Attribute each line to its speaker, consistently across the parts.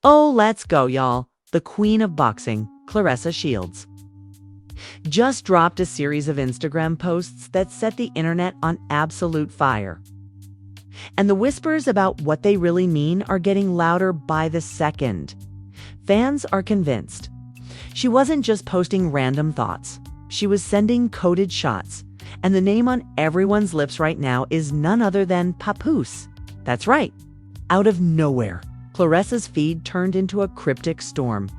Speaker 1: Oh, let's go, y'all. The queen of boxing, Claressa Shields, just dropped a series of Instagram posts that set the internet on absolute fire. And the whispers about what they really mean are getting louder by the second. Fans are convinced. She wasn't just posting random thoughts. She was sending coded shots. And the name on everyone's lips right now is none other than Papoose. That's right. Out of nowhere, Claressa's feed turned into a cryptic storm.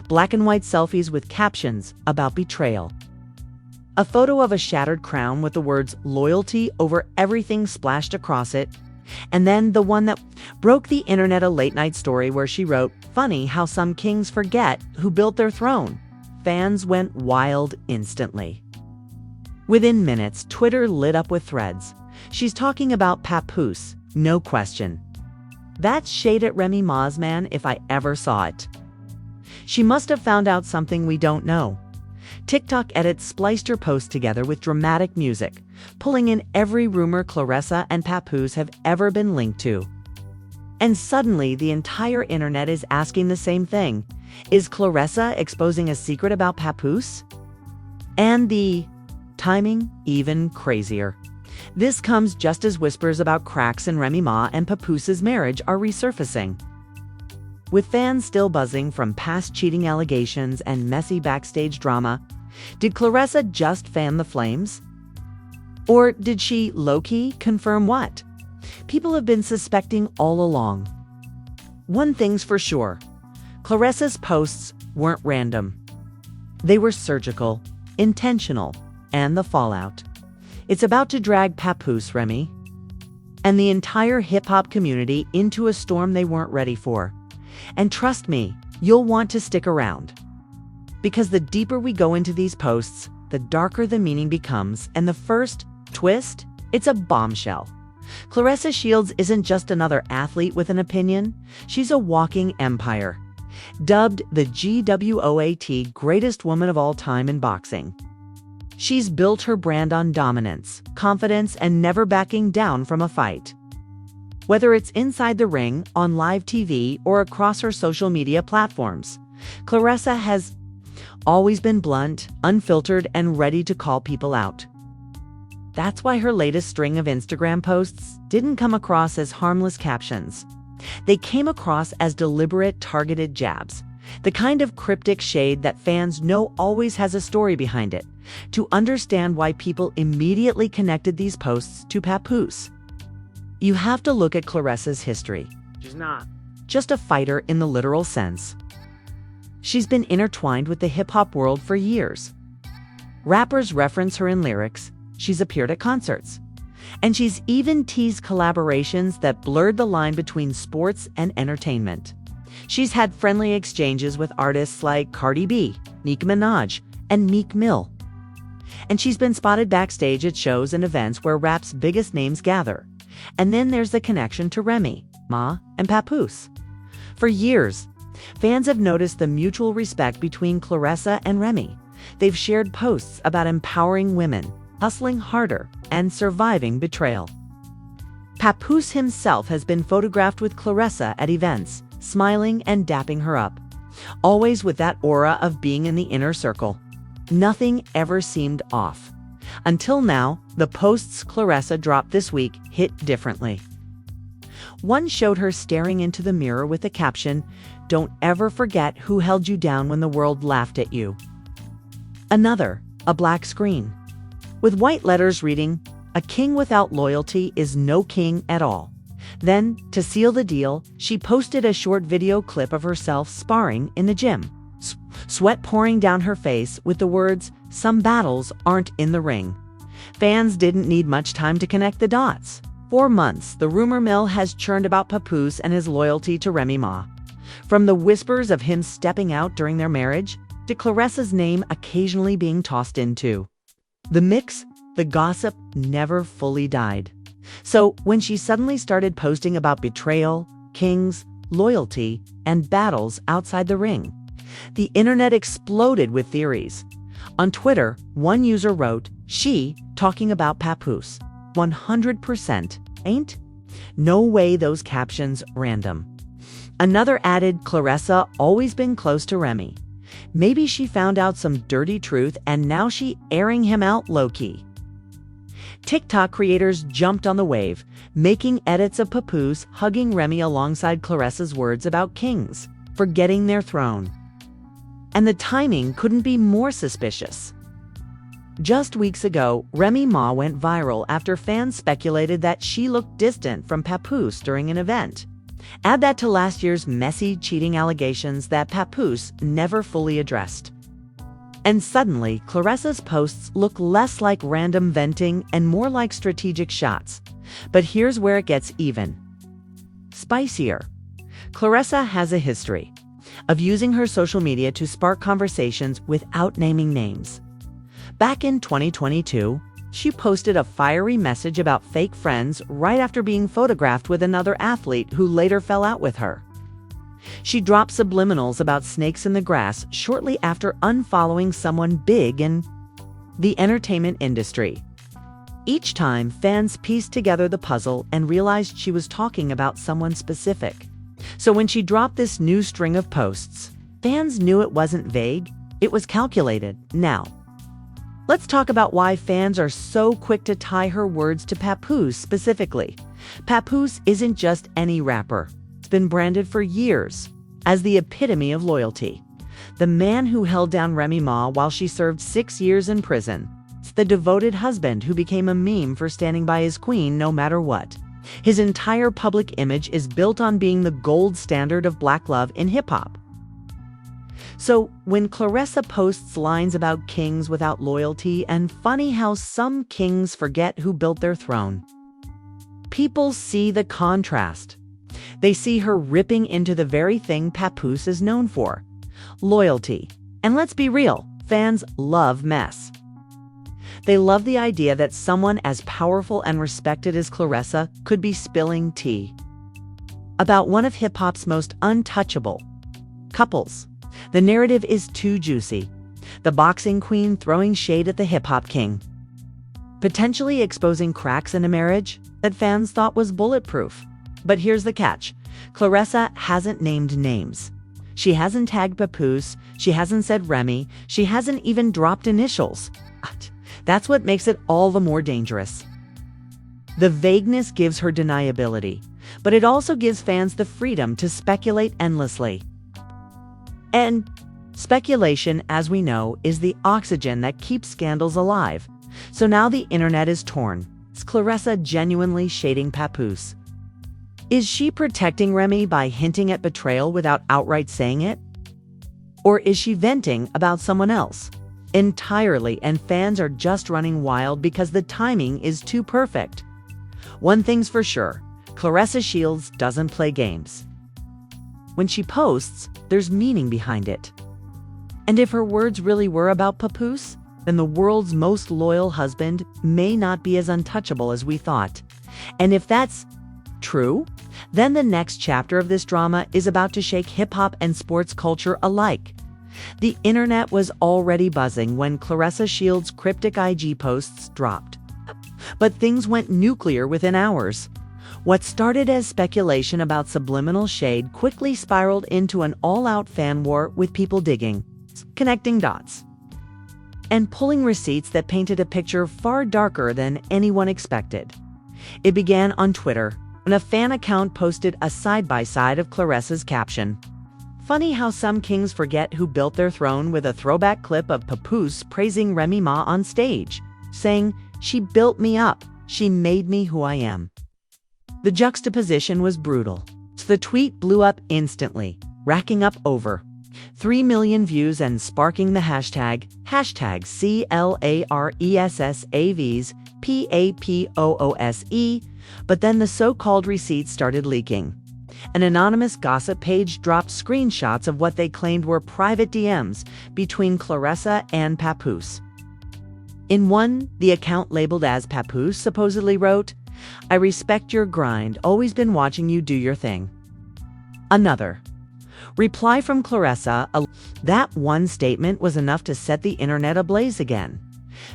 Speaker 1: Black and white selfies with captions about betrayal. A photo of a shattered crown with the words loyalty over everything splashed across it. And then the one that broke the internet, a late night story where she wrote, "Funny how some kings forget who built their throne." Fans went wild instantly. Within minutes, Twitter lit up with threads. She's talking about Papoose, no question. That's shade at Remy Ma's, man, if I ever saw it. She must have found out something we don't know. TikTok edits spliced her post together with dramatic music, pulling in every rumor Claressa and Papoose have ever been linked to. And suddenly, the entire internet is asking the same thing. Is Claressa exposing a secret about Papoose? And the timing, even crazier. This comes just as whispers about cracks in Remy Ma and Papoose's marriage are resurfacing. With fans still buzzing from past cheating allegations and messy backstage drama, did Claressa just fan the flames? Or did she, low-key, confirm what? People have been suspecting all along. One thing's for sure, Claressa's posts weren't random. They were surgical, intentional, and the fallout. It's about to drag Papoose, Remy, and the entire hip-hop community into a storm they weren't ready for. And trust me, you'll want to stick around. Because the deeper we go into these posts, the darker the meaning becomes, and the first twist, it's a bombshell. Claressa Shields isn't just another athlete with an opinion, she's a walking empire. Dubbed the GWOAT greatest woman of all time in boxing. She's built her brand on dominance, confidence, and never backing down from a fight. Whether it's inside the ring, on live TV, or across her social media platforms, Claressa has always been blunt, unfiltered, and ready to call people out. That's why her latest string of Instagram posts didn't come across as harmless captions. They came across as deliberate, targeted jabs, the kind of cryptic shade that fans know always has a story behind it. To understand why people immediately connected these posts to Papoose, you have to look at Claressa's history. She's not just a fighter in the literal sense. She's been intertwined with the hip-hop world for years. Rappers reference her in lyrics, she's appeared at concerts, and she's even teased collaborations that blurred the line between sports and entertainment. She's had friendly exchanges with artists like Cardi B, Nicki Minaj, and Meek Mill. And she's been spotted backstage at shows and events where rap's biggest names gather. And then there's the connection to Remy, Ma, and Papoose. For years, fans have noticed the mutual respect between Claressa and Remy. They've shared posts about empowering women, hustling harder, and surviving betrayal. Papoose himself has been photographed with Claressa at events, smiling and dapping her up, always with that aura of being in the inner circle. Nothing ever seemed off. Until now, the posts Claressa dropped this week hit differently. One showed her staring into the mirror with the caption, "Don't ever forget who held you down when the world laughed at you." Another, a black screen, with white letters reading, "A king without loyalty is no king at all." Then, to seal the deal, she posted a short video clip of herself sparring in the gym, sweat pouring down her face with the words, "Some battles aren't in the ring." Fans didn't need much time to connect the dots. For months, the rumor mill has churned about Papoose and his loyalty to Remy Ma. From the whispers of him stepping out during their marriage, to Claressa's name occasionally being tossed into the mix, the gossip never fully died. So when she suddenly started posting about betrayal, kings, loyalty, and battles outside the ring, the internet exploded with theories. On Twitter, one user wrote, "She talking about Papoose. 100% ain't? No way those captions random." Another added, Claressa always been close to Remy. Maybe she found out some dirty truth and now she airing him out low-key. TikTok creators jumped on the wave, making edits of Papoose hugging Remy alongside Claressa's words about kings forgetting their throne. And the timing couldn't be more suspicious. Just weeks ago, Remy Ma went viral after fans speculated that she looked distant from Papoose during an event. Add that to last year's messy cheating allegations that Papoose never fully addressed. And suddenly, Claressa's posts look less like random venting and more like strategic shots. But here's where it gets even spicier. Claressa has a history of using her social media to spark conversations without naming names. Back in 2022, she posted a fiery message about fake friends right after being photographed with another athlete who later fell out with her. She dropped subliminals about snakes in the grass shortly after unfollowing someone big in the entertainment industry. Each time, fans pieced together the puzzle and realized she was talking about someone specific. So when she dropped this new string of posts, fans knew it wasn't vague, it was calculated. Now, let's talk about why fans are so quick to tie her words to Papoose specifically. Papoose isn't just any rapper. It's been branded for years as the epitome of loyalty. The man who held down Remy Ma while she served 6 years in prison. It's the devoted husband who became a meme for standing by his queen no matter what. His entire public image is built on being the gold standard of black love in hip-hop. So when Claressa posts lines about kings without loyalty and funny how some kings forget who built their throne, people see the contrast. They see her ripping into the very thing Papoose is known for, loyalty. And let's be real, fans love mess. They love the idea that someone as powerful and respected as Claressa could be spilling tea about one of hip-hop's most untouchable couples. The narrative is too juicy. The boxing queen throwing shade at the hip-hop king, potentially exposing cracks in a marriage that fans thought was bulletproof. But here's the catch. Claressa hasn't named names. She hasn't tagged Papoose. She hasn't said Remy. She hasn't even dropped initials. That's what makes it all the more dangerous. The vagueness gives her deniability, but it also gives fans the freedom to speculate endlessly. And speculation, as we know, is the oxygen that keeps scandals alive. So now the internet is torn. Is Claressa genuinely shading Papoose? Is she protecting Remy by hinting at betrayal without outright saying it? Or is she venting about someone else entirely, and fans are just running wild because the timing is too perfect? One thing's for sure, Claressa Shields doesn't play games. When she posts, there's meaning behind it. And if her words really were about Papoose, then the world's most loyal husband may not be as untouchable as we thought. And if that's true, then the next chapter of this drama is about to shake hip-hop and sports culture alike. The internet was already buzzing when Claressa Shields' cryptic IG posts dropped. But things went nuclear within hours. What started as speculation about subliminal shade quickly spiraled into an all-out fan war with people digging, connecting dots, and pulling receipts that painted a picture far darker than anyone expected. It began on Twitter, when a fan account posted a side-by-side of Claressa's caption, "Funny how some kings forget who built their throne," with a throwback clip of Papoose praising Remy Ma on stage, saying, "She built me up. She made me who I am." The juxtaposition was brutal. The tweet blew up instantly, racking up over 3 million views and sparking the hashtag #CLARESSAVs PAPOOSE, but then the so-called receipts started leaking. An anonymous gossip page dropped screenshots of what they claimed were private DMs between Claressa and Papoose. In one, the account labeled as Papoose supposedly wrote, "I respect your grind, always been watching you do your thing." Another reply from Claressa, that one statement was enough to set the internet ablaze again.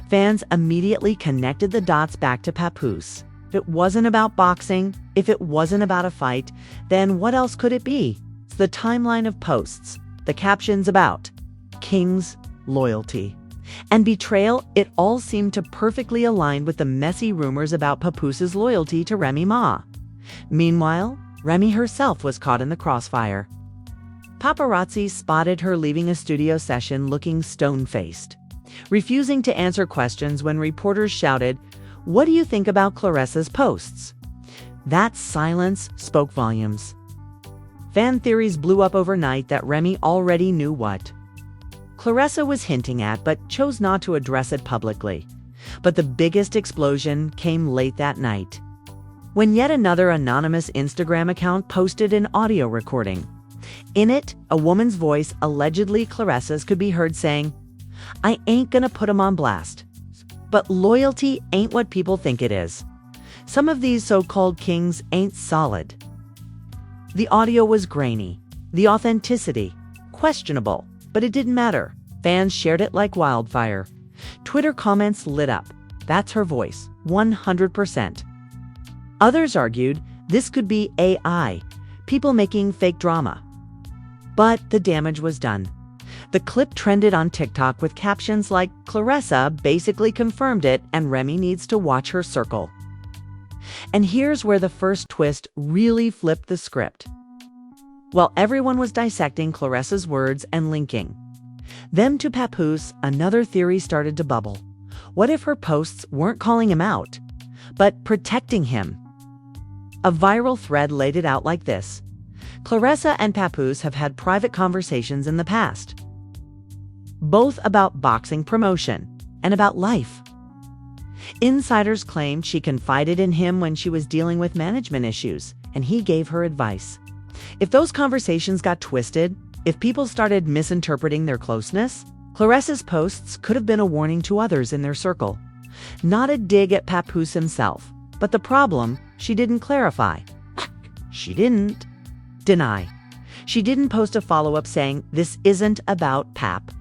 Speaker 1: Fans immediately connected the dots back to Papoose. If it wasn't about boxing, if it wasn't about a fight, then what else could it be? the timeline of posts, the captions about King's loyalty and betrayal, it all seemed to perfectly align with the messy rumors about Papoose's loyalty to Remy Ma. Meanwhile, Remy herself was caught in the crossfire. Paparazzi spotted her leaving a studio session looking stone-faced, refusing to answer questions when reporters shouted, "What do you think about Claressa's posts?" That silence spoke volumes. Fan theories blew up overnight that Remy already knew what Claressa was hinting at, but chose not to address it publicly. But the biggest explosion came late that night, when yet another anonymous Instagram account posted an audio recording. In it, a woman's voice, allegedly Claressa's, could be heard saying, "I ain't gonna put him on blast. But loyalty ain't what people think it is. Some of these so-called kings ain't solid." The audio was grainy, the authenticity questionable, but it didn't matter. Fans shared it like wildfire. Twitter comments lit up. That's her voice, 100%. Others argued this could be AI, people making fake drama. But the damage was done. The clip trended on TikTok with captions like, "Claressa basically confirmed it and Remy needs to watch her circle." And here's where the first twist really flipped the script. While everyone was dissecting Claressa's words and linking them to Papoose, another theory started to bubble. What if her posts weren't calling him out, but protecting him? A viral thread laid it out like this: Claressa and Papoose have had private conversations in the past, both about boxing promotion and about life. Insiders claimed she confided in him when she was dealing with management issues, and he gave her advice. If those conversations got twisted, if people started misinterpreting their closeness, Claressa's posts could have been a warning to others in their circle. Not a dig at Papoose himself, but the problem, she didn't clarify. She didn't deny. She didn't post a follow-up saying, "This isn't about Pap."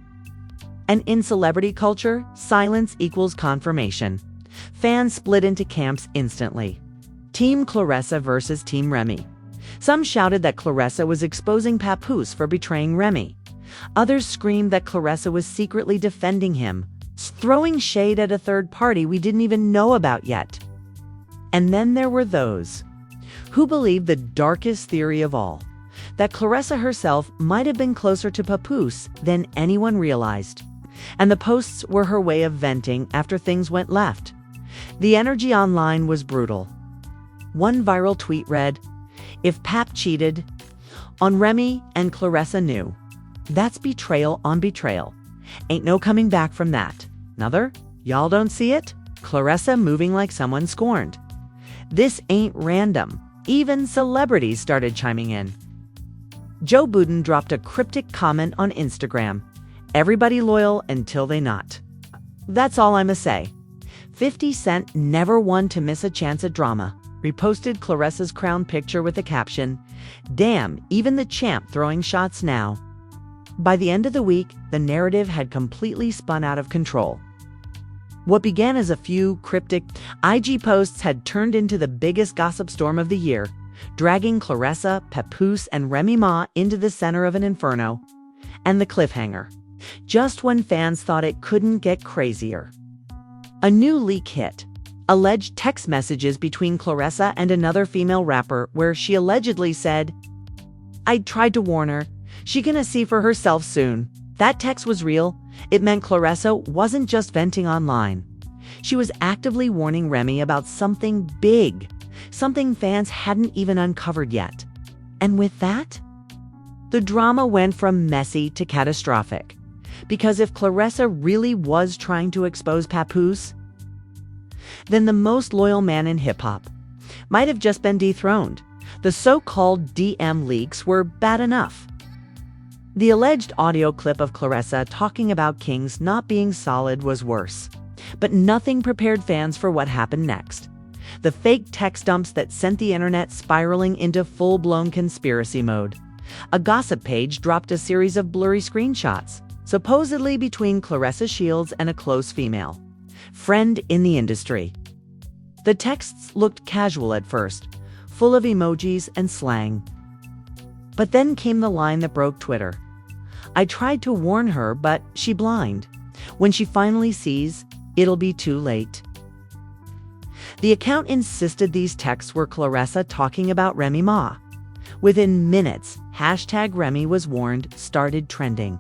Speaker 1: And in celebrity culture, silence equals confirmation. Fans split into camps instantly. Team Claressa versus Team Remy. Some shouted that Claressa was exposing Papoose for betraying Remy. Others screamed that Claressa was secretly defending him, throwing shade at a third party we didn't even know about yet. And then there were those who believed the darkest theory of all, that Claressa herself might have been closer to Papoose than anyone realized. And the posts were her way of venting after things went left. The energy online was brutal. One viral tweet read, "If Pap cheated on Remy and Claressa knew, that's betrayal on betrayal. Ain't no coming back from that." Another, "Y'all don't see it? Claressa moving like someone scorned. This ain't random." Even celebrities started chiming in. Joe Budden dropped a cryptic comment on Instagram: "Everybody loyal until they not. That's all I'ma say." 50 Cent, never one to miss a chance at drama, reposted Claressa's crown picture with the caption, "Damn, even the champ throwing shots now." By the end of the week, the narrative had completely spun out of control. What began as a few cryptic IG posts had turned into the biggest gossip storm of the year, dragging Claressa, Papoose, and Remy Ma into the center of an inferno. And the cliffhanger, just when fans thought it couldn't get crazier. A new leak hit. Alleged text messages between Claressa and another female rapper where she allegedly said, "I tried to warn her. She gonna see for herself soon." That text was real. It meant Claressa wasn't just venting online. She was actively warning Remy about something big, something fans hadn't even uncovered yet. And with that, the drama went from messy to catastrophic. Because if Claressa really was trying to expose Papoose, then the most loyal man in hip-hop might have just been dethroned. The so-called DM leaks were bad enough. The alleged audio clip of Claressa talking about kings not being solid was worse. But nothing prepared fans for what happened next. The fake text dumps that sent the internet spiraling into full-blown conspiracy mode. A gossip page dropped a series of blurry screenshots, supposedly between Claressa Shields and a close female friend in the industry. The texts looked casual at first, full of emojis and slang. But then came the line that broke Twitter. "I tried to warn her, but she blind. When she finally sees, it'll be too late." The account insisted these texts were Claressa talking about Remy Ma. Within minutes, #Remy was warned started trending.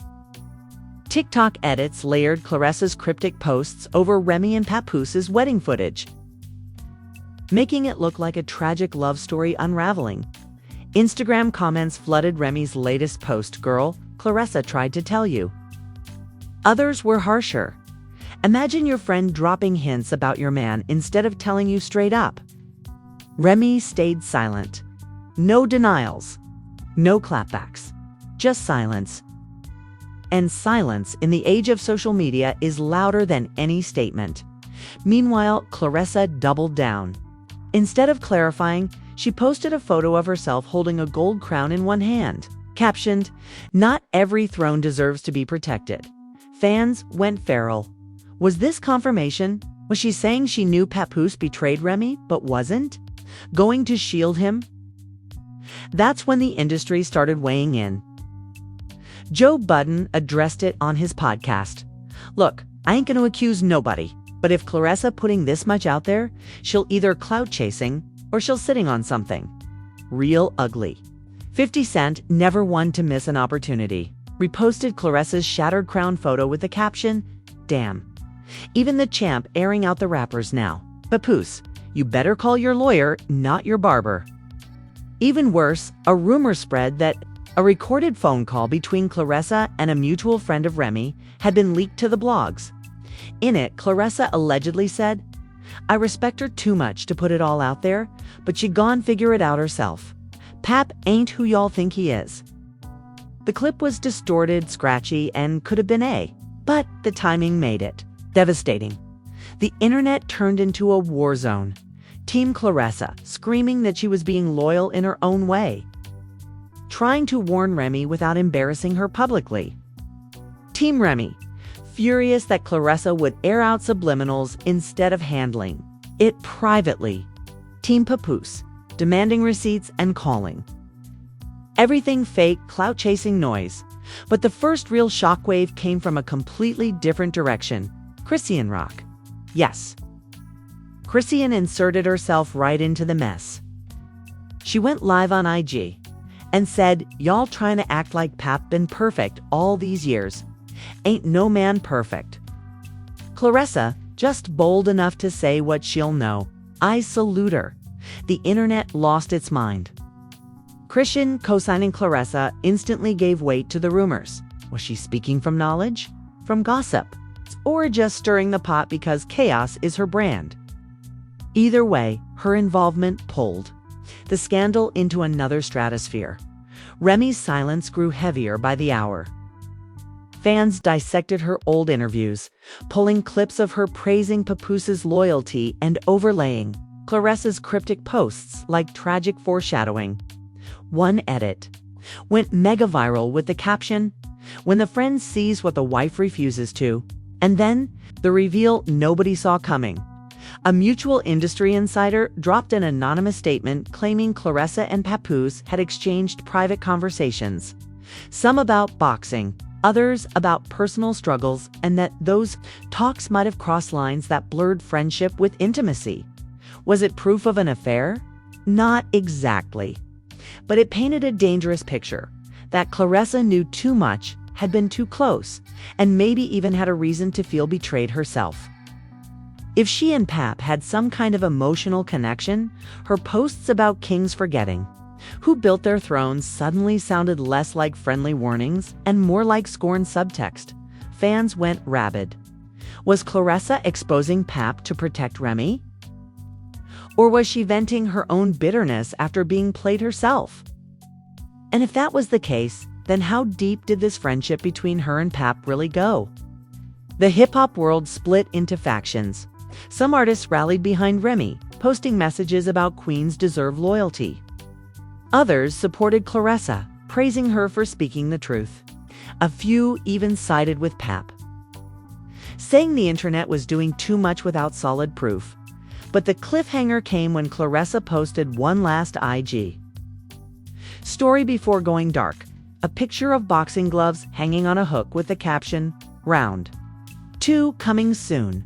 Speaker 1: TikTok edits layered Claressa's cryptic posts over Remy and Papoose's wedding footage, making it look like a tragic love story unraveling. Instagram comments flooded Remy's latest post, "Girl, Claressa tried to tell you." Others were harsher. "Imagine your friend dropping hints about your man instead of telling you straight up." Remy stayed silent. No denials, no clapbacks, just silence. And silence in the age of social media is louder than any statement. Meanwhile, Claressa doubled down. Instead of clarifying, she posted a photo of herself holding a gold crown in one hand, captioned, "Not every throne deserves to be protected." Fans went feral. Was this confirmation? Was she saying she knew Papoose betrayed Remy but wasn't going to shield him? That's when the industry started weighing in. Joe Budden addressed it on his podcast. "Look, I ain't gonna accuse nobody, but if Claressa putting this much out there, she'll either clout chasing or she'll sitting on something. Real ugly." 50 Cent, never one to miss an opportunity, reposted Claressa's shattered crown photo with the caption, "Damn. Even the champ airing out the rappers now. Papoose, you better call your lawyer, not your barber." Even worse, a rumor spread that a recorded phone call between Claressa and a mutual friend of Remy had been leaked to the blogs. In it, Claressa allegedly said, "I respect her too much to put it all out there, but she gone figure it out herself. Pap ain't who y'all think he is." The clip was distorted, scratchy, and could have been but the timing made it devastating. The internet turned into a war zone. Team Claressa screaming that she was being loyal in her own way, trying to warn Remy without embarrassing her publicly. Team Remy furious that Claressa would air out subliminals instead of handling it privately. Team Papoose demanding receipts and calling everything fake, clout-chasing noise. But the first real shockwave came from a completely different direction. Chrisean Rock. Yes. Chrisean inserted herself right into the mess. She went live on IG and said, "Y'all trying to act like Pap been perfect all these years. Ain't no man perfect." Claressa, just bold enough to say what she'll know. I salute her. The internet lost its mind. Chrisean, co-signing Claressa, instantly gave weight to the rumors. Was she speaking from knowledge? From gossip? Or just stirring the pot because chaos is her brand? Either way, her involvement pulled the scandal into another stratosphere. Remy's silence grew heavier by the hour. Fans dissected her old interviews, pulling clips of her praising Papoose's loyalty and overlaying Claressa's cryptic posts like tragic foreshadowing. One edit went mega viral with the caption, "When the friend sees what the wife refuses to," and then the reveal nobody saw coming. A mutual industry insider dropped an anonymous statement claiming Claressa and Papoose had exchanged private conversations, some about boxing, others about personal struggles, and that those talks might have crossed lines that blurred friendship with intimacy. Was it proof of an affair? Not exactly. But it painted a dangerous picture, that Claressa knew too much, had been too close, and maybe even had a reason to feel betrayed herself. If she and Pap had some kind of emotional connection, her posts about kings forgetting who built their thrones suddenly sounded less like friendly warnings and more like scorn subtext. Fans went rabid. Was Claressa exposing Pap to protect Remy? Or was she venting her own bitterness after being played herself? And if that was the case, then how deep did this friendship between her and Pap really go? The hip-hop world split into factions. Some artists rallied behind Remy, posting messages about queens deserve loyalty. Others supported Claressa, praising her for speaking the truth. A few even sided with Pap, saying the internet was doing too much without solid proof. But the cliffhanger came when Claressa posted one last IG Story before going dark. A picture of boxing gloves hanging on a hook with the caption, "Round 2 coming soon."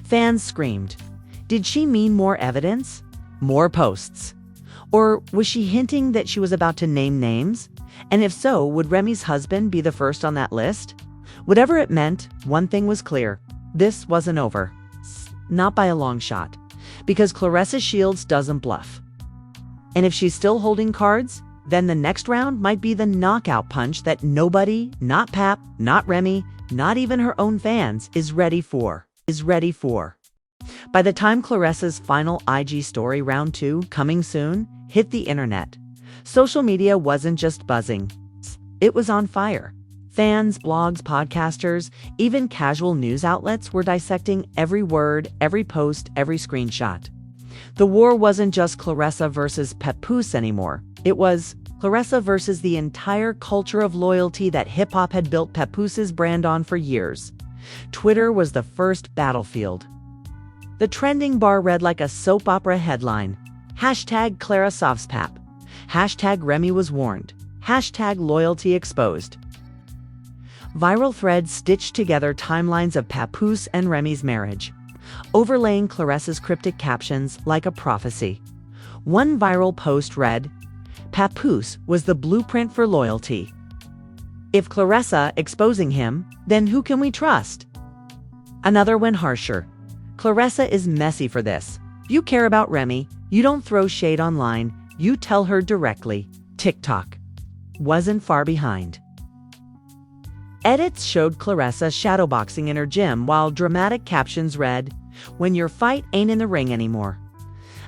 Speaker 1: Fans screamed. Did she mean more evidence? More posts? Or was she hinting that she was about to name names? And if so, would Remy's husband be the first on that list? Whatever it meant, one thing was clear. This wasn't over. Not by a long shot. Because Claressa Shields doesn't bluff. And if she's still holding cards, then the next round might be the knockout punch that nobody, not Pap, not Remy, not even her own fans, is ready for. By the time Claressa's final IG story, round 2, coming soon, hit the internet, social media wasn't just buzzing. It was on fire. Fans, blogs, podcasters, even casual news outlets were dissecting every word, every post, every screenshot. The war wasn't just Claressa versus Papoose anymore. It was Claressa versus the entire culture of loyalty that hip-hop had built Papoose's brand on for years. Twitter was the first battlefield. The trending bar read like a soap opera headline. #ClaraSoftsPap. #Remy was warned. #loyalty exposed. Viral threads stitched together timelines of Papoose and Remy's marriage, overlaying Claressa's cryptic captions like a prophecy. One viral post read, "Papoose was the blueprint for loyalty. If Claressa exposing him, then who can we trust?" Another went harsher. "Claressa is messy for this. You care about Remy, you don't throw shade online, you tell her directly." TikTok wasn't far behind. Edits showed Claressa shadowboxing in her gym while dramatic captions read, "When your fight ain't in the ring anymore."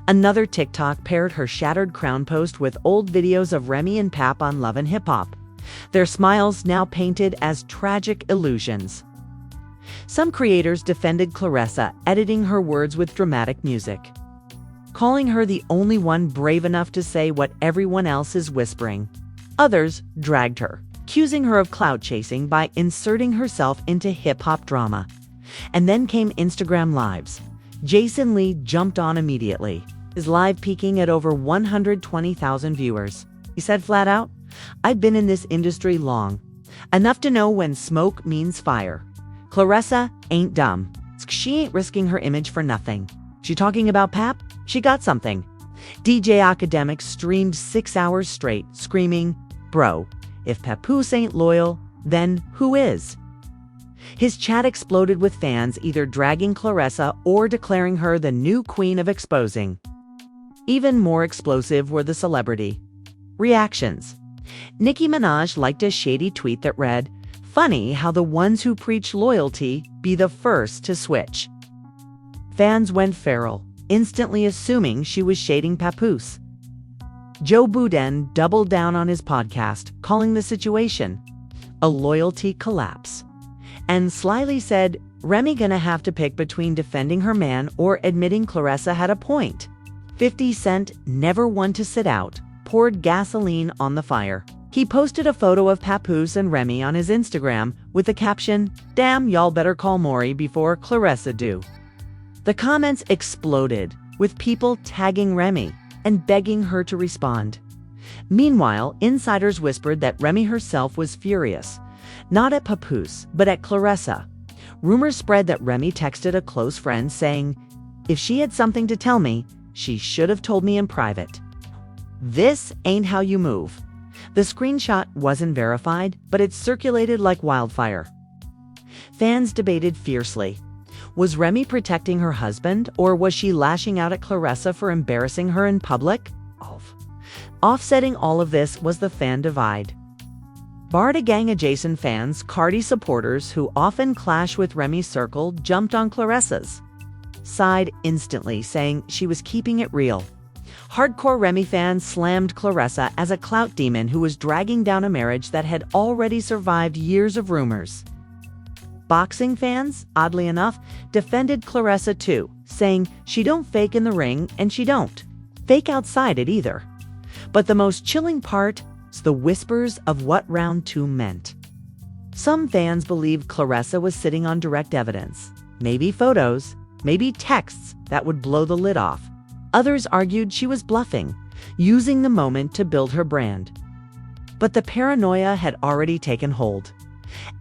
Speaker 1: Another TikTok paired her shattered crown post with old videos of Remy and Pap on Love and Hip Hop, their smiles now painted as tragic illusions. Some creators defended Claressa, editing her words with dramatic music, calling her the only one brave enough to say what everyone else is whispering. Others dragged her, accusing her of clout chasing by inserting herself into hip-hop drama. And then came Instagram Lives. Jason Lee jumped on immediately, his live peaking at over 120,000 viewers. He said flat out, "I've been in this industry long, enough to know when smoke means fire. Claressa ain't dumb. She ain't risking her image for nothing. She talking about Pap? She got something." DJ Academic streamed 6 hours straight, screaming, "Bro, if Papoose ain't loyal, then who is?" His chat exploded with fans either dragging Claressa or declaring her the new queen of exposing. Even more explosive were the celebrity reactions. Nicki Minaj liked a shady tweet that read, "Funny how the ones who preach loyalty be the first to switch." Fans went feral, instantly assuming she was shading Papoose. Joe Budden doubled down on his podcast, calling the situation a loyalty collapse, and slyly said, "Remy gonna have to pick between defending her man or admitting Claressa had a point." 50 Cent, never one to sit out, poured gasoline on the fire. He posted a photo of Papoose and Remy on his Instagram with the caption, "Damn, y'all better call Maury before Claressa do." The comments exploded, with people tagging Remy and begging her to respond. Meanwhile, insiders whispered that Remy herself was furious, not at Papoose, but at Claressa. Rumors spread that Remy texted a close friend saying, "If she had something to tell me, she should have told me in private." This ain't how you move. The screenshot wasn't verified, but it circulated like wildfire. Fans debated fiercely. Was Remy protecting her husband, or was she lashing out at Claressa for embarrassing her in public? Offsetting all of this was the fan divide. Barda Gang adjacent fans, Cardi supporters who often clash with Remy's circle, jumped on Claressa's side instantly, saying she was keeping it real. Hardcore Remy fans slammed Claressa as a clout demon who was dragging down a marriage that had already survived years of rumors. Boxing fans, oddly enough, defended Claressa too, saying she don't fake in the ring and she don't fake outside it either. But the most chilling part is the whispers of what round 2 meant. Some fans believed Claressa was sitting on direct evidence, maybe photos, maybe texts that would blow the lid off. Others argued she was bluffing, using the moment to build her brand. But the paranoia had already taken hold.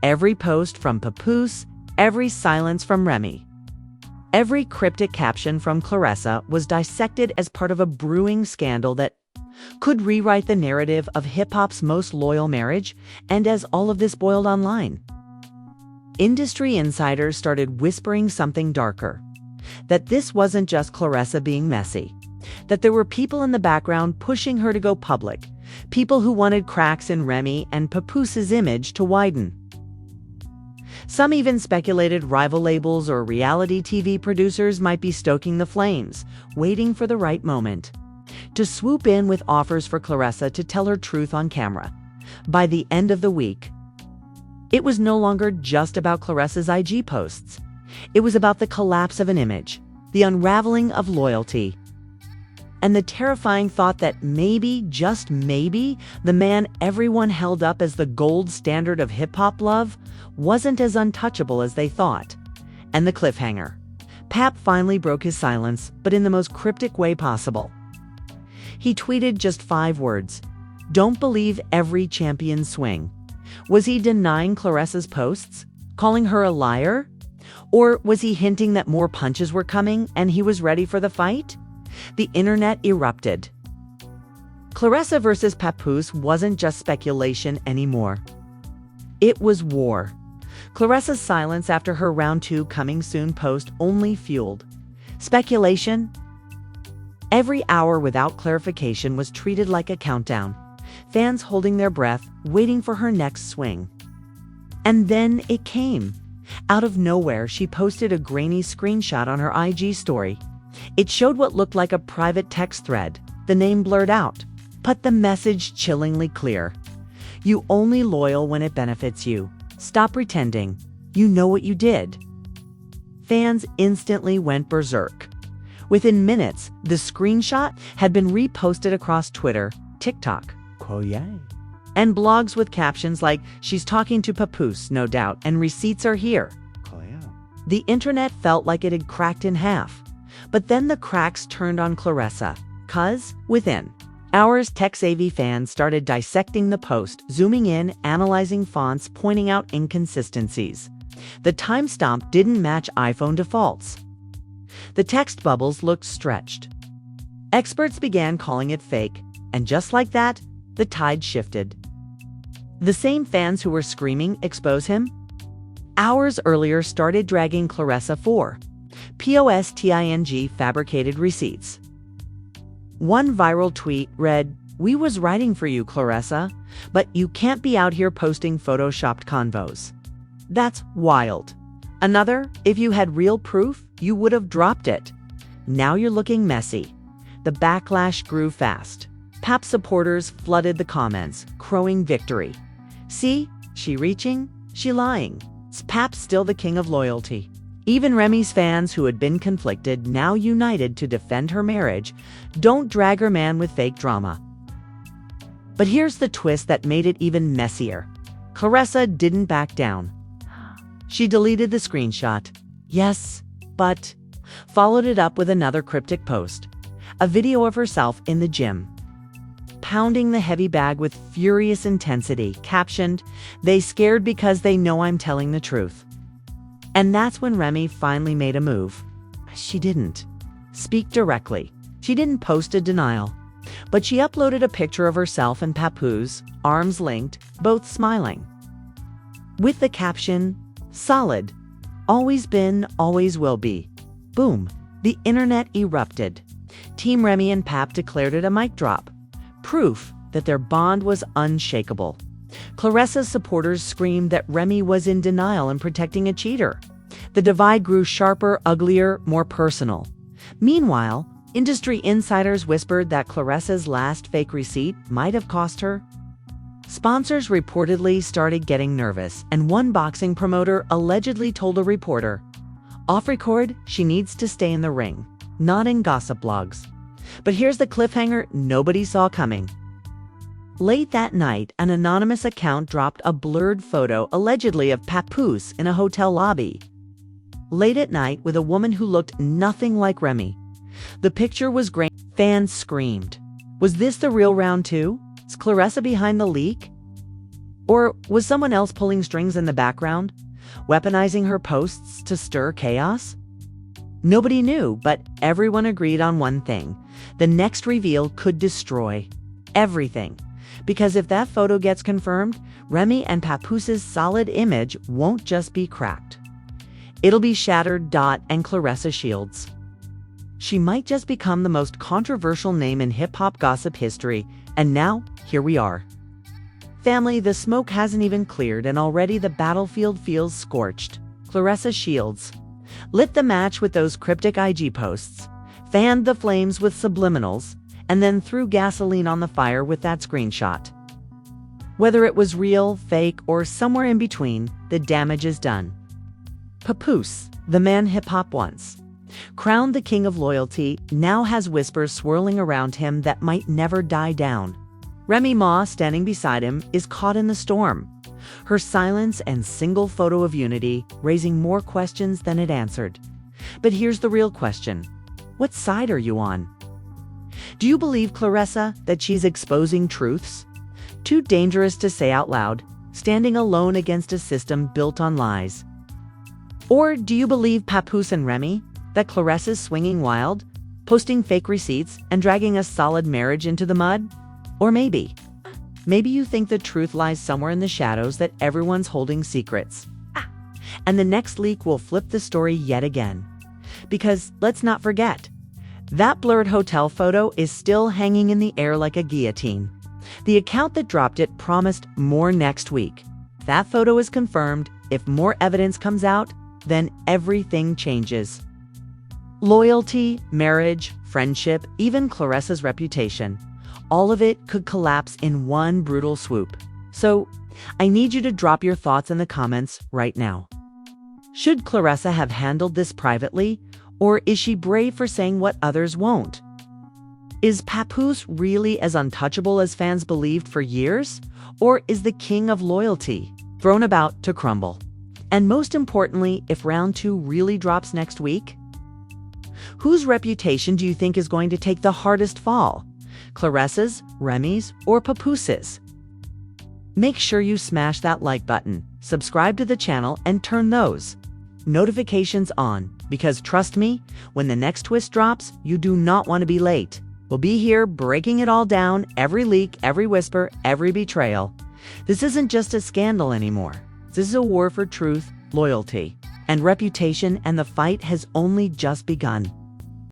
Speaker 1: Every post from Papoose, every silence from Remy, every cryptic caption from Claressa was dissected as part of a brewing scandal that could rewrite the narrative of hip-hop's most loyal marriage. And as all of this boiled online, industry insiders started whispering something darker. That this wasn't just Claressa being messy. That there were people in the background pushing her to go public. People who wanted cracks in Remy and Papoose's image to widen. Some even speculated rival labels or reality TV producers might be stoking the flames, waiting for the right moment to swoop in with offers for Claressa to tell her truth on camera. By the end of the week, it was no longer just about Claressa's IG posts. It was about the collapse of an image, the unraveling of loyalty, and the terrifying thought that maybe, just maybe, the man everyone held up as the gold standard of hip-hop love wasn't as untouchable as they thought. And the cliffhanger. Pap finally broke his silence, but in the most cryptic way possible. He tweeted just 5 words: "Don't believe every champion's swing." Was he denying Claressa's posts? Calling her a liar? Or was he hinting that more punches were coming and he was ready for the fight? The internet erupted. Claressa versus Papoose wasn't just speculation anymore. It was war. Claressa's silence after her round 2 coming soon post only fueled speculation. Every hour without clarification was treated like a countdown, fans holding their breath, waiting for her next swing. And then it came. Out of nowhere, she posted a grainy screenshot on her IG story. It showed what looked like a private text thread, the name blurred out, but the message chillingly clear. "You only loyal when it benefits you. Stop pretending. You know what you did." Fans instantly went berserk. Within minutes, the screenshot had been reposted across Twitter, TikTok, and blogs with captions like, "She's talking to Papoose, no doubt, and receipts are here." The internet felt like it had cracked in half. But then the cracks turned on Claressa, 'cause within hours, tech-savvy fans started dissecting the post, zooming in, analyzing fonts, pointing out inconsistencies. The timestamp didn't match iPhone defaults. The text bubbles looked stretched. Experts began calling it fake, and just like that, the tide shifted. The same fans who were screaming, "Expose him," hours earlier started dragging Claressa for posting fabricated receipts. One viral tweet read, "We was writing for you, Claressa, but you can't be out here posting photoshopped convos. That's wild." Another, "If you had real proof, you would have dropped it. Now you're looking messy." The backlash grew fast. Pap supporters flooded the comments, crowing victory. "See, she reaching, she lying. Pap's still the king of loyalty." Even Remy's fans, who had been conflicted, now united to defend her marriage. Don't drag her man with fake drama. But here's the twist that made it even messier. Claressa didn't back down. She deleted the screenshot. Yes, but followed it up with another cryptic post. A video of herself in the gym, pounding the heavy bag with furious intensity, captioned, "They scared because they know I'm telling the truth." And that's when Remy finally made a move. She didn't speak directly. She didn't post a denial. But she uploaded a picture of herself and Papoose, arms linked, both smiling, with the caption, "Solid. Always been, always will be." Boom. The internet erupted. Team Remy and Pap declared it a mic drop. Proof that their bond was unshakable. Claressa's supporters screamed that Remy was in denial and protecting a cheater. The divide grew sharper, uglier, more personal. Meanwhile, industry insiders whispered that Claressa's last fake receipt might have cost her. Sponsors reportedly started getting nervous, and one boxing promoter allegedly told a reporter, "Off record, she needs to stay in the ring, not in gossip blogs." But here's the cliffhanger nobody saw coming. Late that night, an anonymous account dropped a blurred photo, allegedly of Papoose in a hotel lobby. Late at night, with a woman who looked nothing like Remy. The picture was grainy. Fans screamed. Was this the real round two? Is Claressa behind the leak? Or was someone else pulling strings in the background, weaponizing her posts to stir chaos? Nobody knew, but everyone agreed on one thing. The next reveal could destroy everything. Because if that photo gets confirmed, Remy and Papoose's solid image won't just be cracked. It'll be shattered. And Claressa Shields. She might just become the most controversial name in hip-hop gossip history, and now, here we are. Family, the smoke hasn't even cleared and already the battlefield feels scorched. Claressa Shields lit the match with those cryptic IG posts, fanned the flames with subliminals, and then threw gasoline on the fire with that screenshot. Whether it was real, fake, or somewhere in between, the damage is done. Papoose, the man hip-hop once crowned the king of loyalty, now has whispers swirling around him that might never die down. Remy Ma, standing beside him, is caught in the storm, her silence and single photo of unity raising more questions than it answered. But here's the real question. What side are you on? Do you believe Claressa that she's exposing truths too dangerous to say out loud, standing alone against a system built on lies? Or do you believe Papoose and Remy, that Claressa's swinging wild, posting fake receipts and dragging a solid marriage into the mud? Or maybe you think the truth lies somewhere in the shadows, that everyone's holding secrets. And the next leak will flip the story yet again. Because let's not forget, that blurred hotel photo is still hanging in the air like a guillotine. The account that dropped it promised more next week. That photo is confirmed. If more evidence comes out, then everything changes. Loyalty, marriage, friendship, even Claressa's reputation. All of it could collapse in one brutal swoop. So, I need you to drop your thoughts in the comments right now. Should Claressa have handled this privately, or is she brave for saying what others won't? Is Papoose really as untouchable as fans believed for years? Or is the king of loyalty thrown about to crumble? And most importantly, if round two really drops next week, whose reputation do you think is going to take the hardest fall? Claressa's, Remy's, or Papoose's? Make sure you smash that like button, subscribe to the channel, and turn those notifications on, because trust me, when the next twist drops, you do not want to be late. We'll be here breaking it all down, every leak, every whisper, every betrayal. This isn't just a scandal anymore. This is a war for truth, loyalty, and reputation, and the fight has only just begun.